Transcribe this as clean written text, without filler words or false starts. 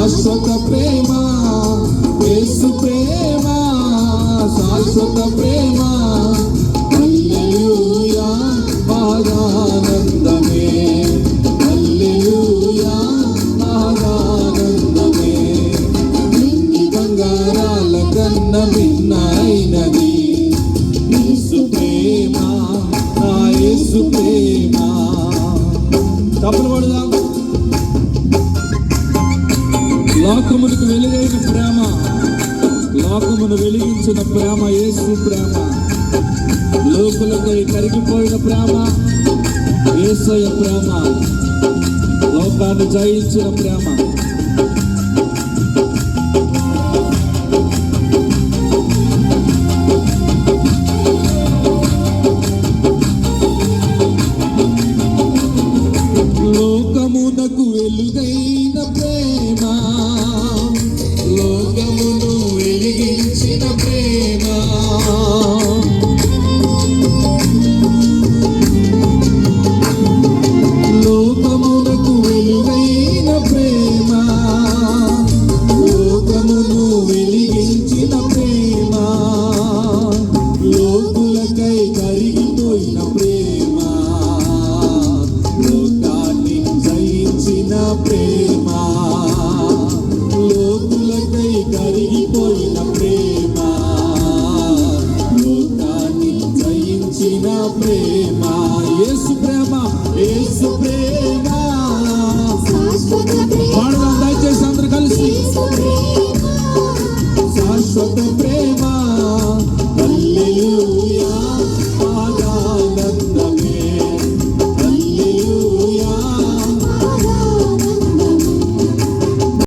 శాశ్వత ప్రేమ, యేసు ప్రేమ, శాశ్వత ప్రేమ. హల్లెలూయా మహానందమే, హల్లెలూయా మహానందమే. నింగి బంగారాల కన్న భిన్నమైనది యేసు ప్రేమ, నా యేసు ప్రేమ. తప్పలు పడదాం. లోకమునికి వెలుగైన ప్రేమ, లోకమును వెలిగించిన ప్రేమ యేసు ప్రేమ. లోకులకై కరిగిపోయిన ప్రేమ యేసయ్య ప్రేమ. లోకాన్ని జయించిన ప్రేమ. లోకమునకు వెలుగైన ప్రేమ, లోకమును వెలిగించిన ప్రేమ. లోకమునకు వెలుగైన ప్రేమ, లోకమును వెలిగించిన ప్రేమ. లోకులకై కరిగిపోయిన ప్రేమ, లోకాన్ని జయించిన ప్రేమ.